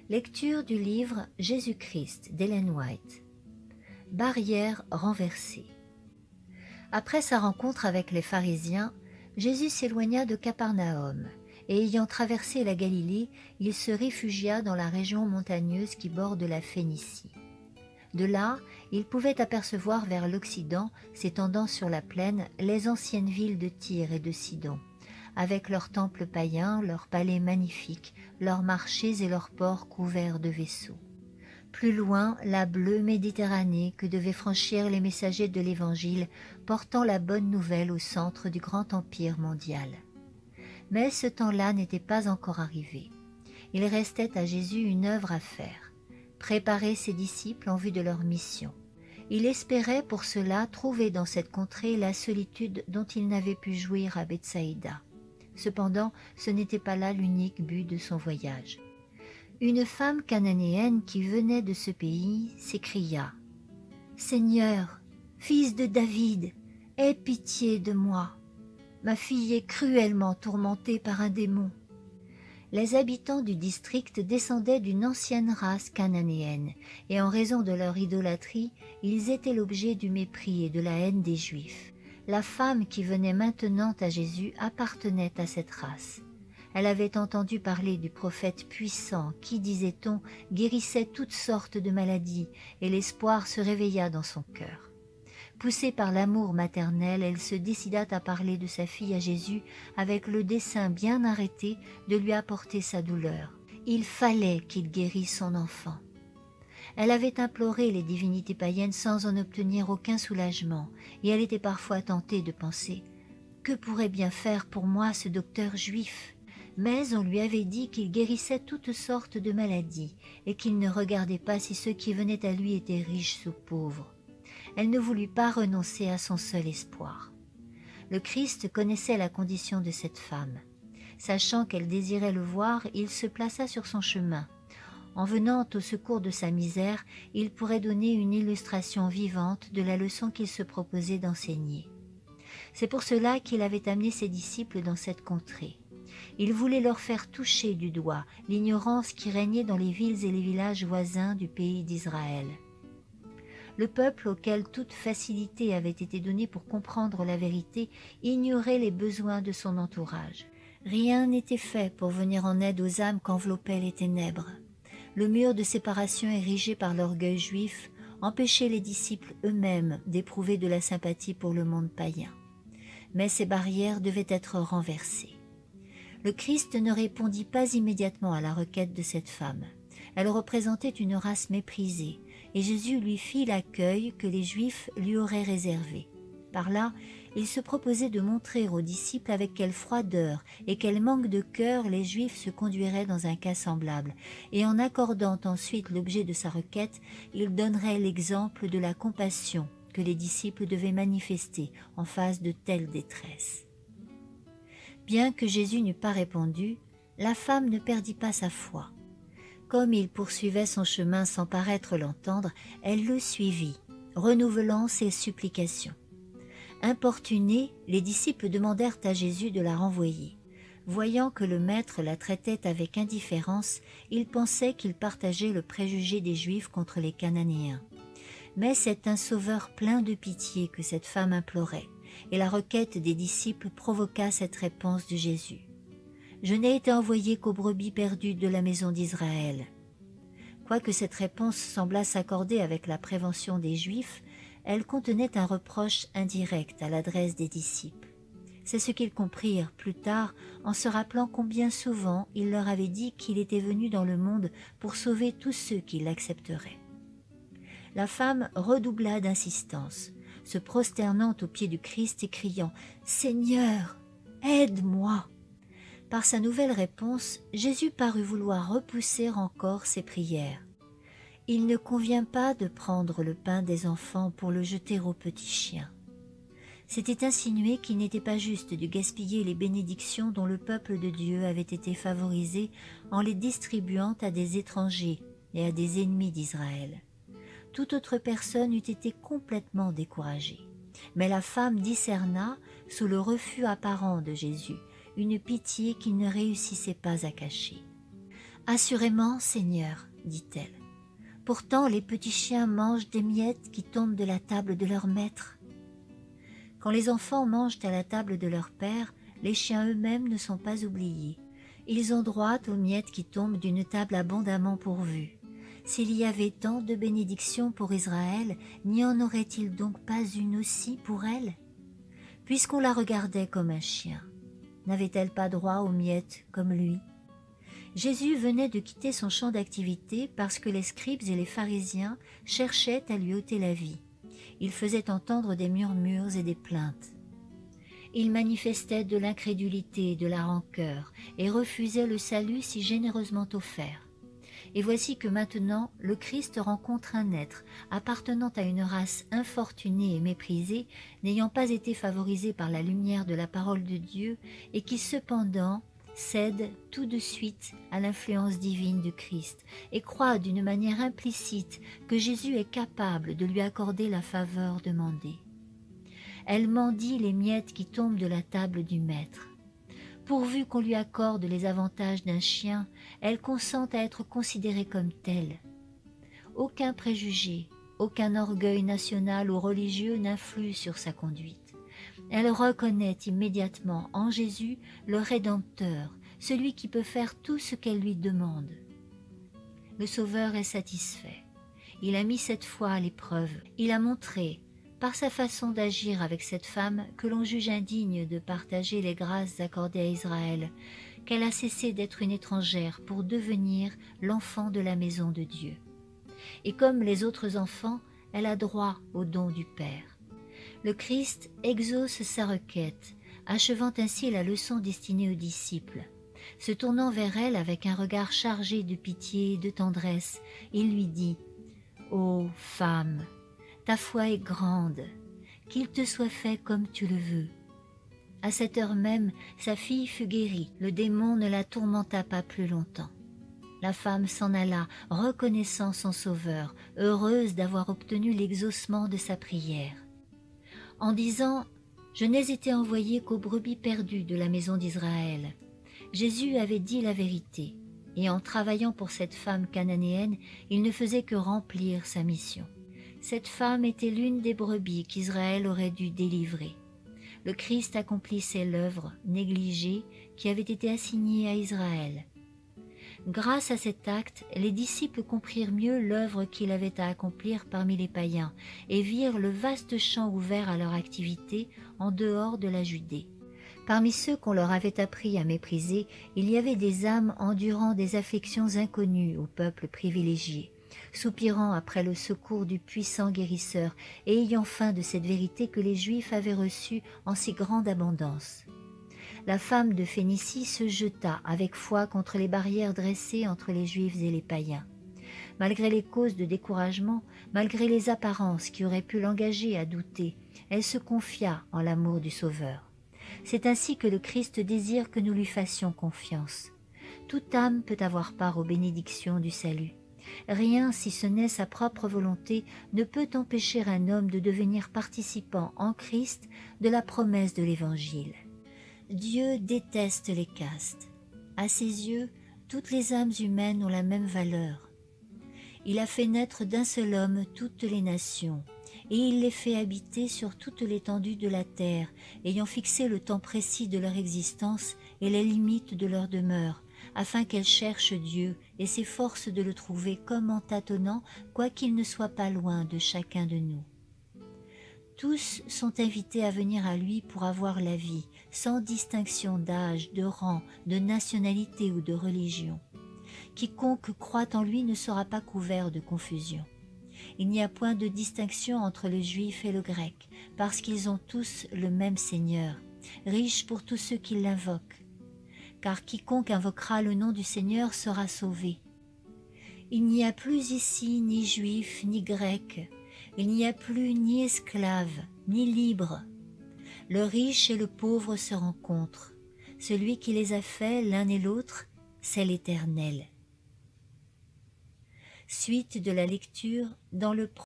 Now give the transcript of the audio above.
Lecture du livre Jésus-Christ d'Ellen White. Barrière renversée. Après sa rencontre avec les pharisiens, Jésus s'éloigna de Capernaum et ayant traversé la Galilée, il se réfugia dans la région montagneuse qui borde la Phénicie. De là, il pouvait apercevoir vers l'Occident, s'étendant sur la plaine, les anciennes villes de Tyr et de Sidon, avec leurs temples païens, leurs palais magnifiques, leurs marchés et leurs ports couverts de vaisseaux. Plus loin, la bleue Méditerranée que devaient franchir les messagers de l'Évangile, portant la bonne nouvelle au centre du grand empire mondial. Mais ce temps-là n'était pas encore arrivé. Il restait à Jésus une œuvre à faire, préparer ses disciples en vue de leur mission. Il espérait pour cela trouver dans cette contrée la solitude dont il n'avait pu jouir à Bethsaïda. Cependant, ce n'était pas là l'unique but de son voyage. Une femme cananéenne qui venait de ce pays s'écria « Seigneur, fils de David, aie pitié de moi. Ma fille est cruellement tourmentée par un démon. » Les habitants du district descendaient d'une ancienne race cananéenne, et en raison de leur idolâtrie, ils étaient l'objet du mépris et de la haine des Juifs. La femme qui venait maintenant à Jésus appartenait à cette race. Elle avait entendu parler du prophète puissant qui, disait-on, guérissait toutes sortes de maladies, et l'espoir se réveilla dans son cœur. Poussée par l'amour maternel, elle se décida à parler de sa fille à Jésus avec le dessein bien arrêté de lui apporter sa douleur. Il fallait qu'il guérisse son enfant. Elle avait imploré les divinités païennes sans en obtenir aucun soulagement, et elle était parfois tentée de penser « Que pourrait bien faire pour moi ce docteur juif ?» Mais on lui avait dit qu'il guérissait toutes sortes de maladies et qu'il ne regardait pas si ceux qui venaient à lui étaient riches ou pauvres. Elle ne voulut pas renoncer à son seul espoir. Le Christ connaissait la condition de cette femme. Sachant qu'elle désirait le voir, il se plaça sur son chemin. En venant au secours de sa misère, il pourrait donner une illustration vivante de la leçon qu'il se proposait d'enseigner. C'est pour cela qu'il avait amené ses disciples dans cette contrée. Il voulait leur faire toucher du doigt l'ignorance qui régnait dans les villes et les villages voisins du pays d'Israël. Le peuple auquel toute facilité avait été donnée pour comprendre la vérité ignorait les besoins de son entourage. Rien n'était fait pour venir en aide aux âmes qu'enveloppaient les ténèbres. Le mur de séparation érigé par l'orgueil juif empêchait les disciples eux-mêmes d'éprouver de la sympathie pour le monde païen. Mais ces barrières devaient être renversées. Le Christ ne répondit pas immédiatement à la requête de cette femme. Elle représentait une race méprisée, et Jésus lui fit l'accueil que les Juifs lui auraient réservé. Par là, il se proposait de montrer aux disciples avec quelle froideur et quel manque de cœur les Juifs se conduiraient dans un cas semblable, et en accordant ensuite l'objet de sa requête, il donnerait l'exemple de la compassion que les disciples devaient manifester en face de telle détresse. Bien que Jésus n'eût pas répondu, la femme ne perdit pas sa foi. Comme il poursuivait son chemin sans paraître l'entendre, elle le suivit, renouvelant ses supplications. Importunés, les disciples demandèrent à Jésus de la renvoyer. Voyant que le maître la traitait avec indifférence, ils pensaient qu'il partageait le préjugé des Juifs contre les Cananéens. Mais c'est un sauveur plein de pitié que cette femme implorait, et la requête des disciples provoqua cette réponse de Jésus. « Je n'ai été envoyé qu'aux brebis perdues de la maison d'Israël. » Quoique cette réponse semblât s'accorder avec la prévention des Juifs, elle contenait un reproche indirect à l'adresse des disciples. C'est ce qu'ils comprirent plus tard en se rappelant combien souvent il leur avait dit qu'il était venu dans le monde pour sauver tous ceux qui l'accepteraient. La femme redoubla d'insistance, se prosternant aux pieds du Christ et criant « Seigneur, aide-moi !» Par sa nouvelle réponse, Jésus parut vouloir repousser encore ses prières. Il ne convient pas de prendre le pain des enfants pour le jeter aux petits chiens. C'était insinuer qu'il n'était pas juste de gaspiller les bénédictions dont le peuple de Dieu avait été favorisé en les distribuant à des étrangers et à des ennemis d'Israël. Toute autre personne eût été complètement découragée. Mais la femme discerna, sous le refus apparent de Jésus, une pitié qu'il ne réussissait pas à cacher. Assurément, Seigneur, dit-elle. Pourtant, les petits chiens mangent des miettes qui tombent de la table de leur maître. Quand les enfants mangent à la table de leur père, les chiens eux-mêmes ne sont pas oubliés. Ils ont droit aux miettes qui tombent d'une table abondamment pourvue. S'il y avait tant de bénédictions pour Israël, n'y en aurait-il donc pas une aussi pour elle? Puisqu'on la regardait comme un chien, n'avait-elle pas droit aux miettes comme lui? Jésus venait de quitter son champ d'activité parce que les scribes et les pharisiens cherchaient à lui ôter la vie. Il faisait entendre des murmures et des plaintes. Il manifestait de l'incrédulité et de la rancœur et refusait le salut si généreusement offert. Et voici que maintenant le Christ rencontre un être appartenant à une race infortunée et méprisée, n'ayant pas été favorisé par la lumière de la parole de Dieu et qui cependant cède tout de suite à l'influence divine du Christ et croit d'une manière implicite que Jésus est capable de lui accorder la faveur demandée. Elle mendie les miettes qui tombent de la table du maître. Pourvu qu'on lui accorde les avantages d'un chien, elle consent à être considérée comme telle. Aucun préjugé, aucun orgueil national ou religieux n'influe sur sa conduite. Elle reconnaît immédiatement en Jésus le Rédempteur, celui qui peut faire tout ce qu'elle lui demande. Le Sauveur est satisfait. Il a mis cette foi à l'épreuve. Il a montré, par sa façon d'agir avec cette femme que l'on juge indigne de partager les grâces accordées à Israël, qu'elle a cessé d'être une étrangère pour devenir l'enfant de la maison de Dieu. Et comme les autres enfants, elle a droit au don du Père. Le Christ exauce sa requête, achevant ainsi la leçon destinée aux disciples. Se tournant vers elle avec un regard chargé de pitié et de tendresse, il lui dit « Ô femme, ta foi est grande, qu'il te soit fait comme tu le veux. » À cette heure même, sa fille fut guérie, le démon ne la tourmenta pas plus longtemps. La femme s'en alla, reconnaissant son Sauveur, heureuse d'avoir obtenu l'exaucement de sa prière. En disant « Je n'ai été envoyé qu'aux brebis perdues de la maison d'Israël », Jésus avait dit la vérité, et en travaillant pour cette femme cananéenne, il ne faisait que remplir sa mission. Cette femme était l'une des brebis qu'Israël aurait dû délivrer. Le Christ accomplissait l'œuvre négligée qui avait été assignée à Israël. Grâce à cet acte, les disciples comprirent mieux l'œuvre qu'il avait à accomplir parmi les païens et virent le vaste champ ouvert à leur activité en dehors de la Judée. Parmi ceux qu'on leur avait appris à mépriser, il y avait des âmes endurant des afflictions inconnues au peuple privilégié, soupirant après le secours du puissant guérisseur et ayant faim de cette vérité que les Juifs avaient reçue en si grande abondance. La femme de Phénicie se jeta avec foi contre les barrières dressées entre les Juifs et les païens. Malgré les causes de découragement, malgré les apparences qui auraient pu l'engager à douter, elle se confia en l'amour du Sauveur. C'est ainsi que le Christ désire que nous lui fassions confiance. Toute âme peut avoir part aux bénédictions du salut. Rien, si ce n'est sa propre volonté, ne peut empêcher un homme de devenir participant en Christ de la promesse de l'Évangile. Dieu déteste les castes. À ses yeux, toutes les âmes humaines ont la même valeur. Il a fait naître d'un seul homme toutes les nations, et il les fait habiter sur toute l'étendue de la terre, ayant fixé le temps précis de leur existence et les limites de leur demeure, afin qu'elles cherchent Dieu et s'efforcent de le trouver comme en tâtonnant, quoiqu'il ne soit pas loin de chacun de nous. Tous sont invités à venir à lui pour avoir la vie, sans distinction d'âge, de rang, de nationalité ou de religion. Quiconque croit en lui ne sera pas couvert de confusion. Il n'y a point de distinction entre le juif et le grec, parce qu'ils ont tous le même Seigneur, riche pour tous ceux qui l'invoquent. Car quiconque invoquera le nom du Seigneur sera sauvé. Il n'y a plus ici ni juif ni grec, il n'y a plus ni esclave ni libre. Le riche et le pauvre se rencontrent. Celui qui les a faits l'un et l'autre, c'est l'Éternel. Suite de la lecture dans le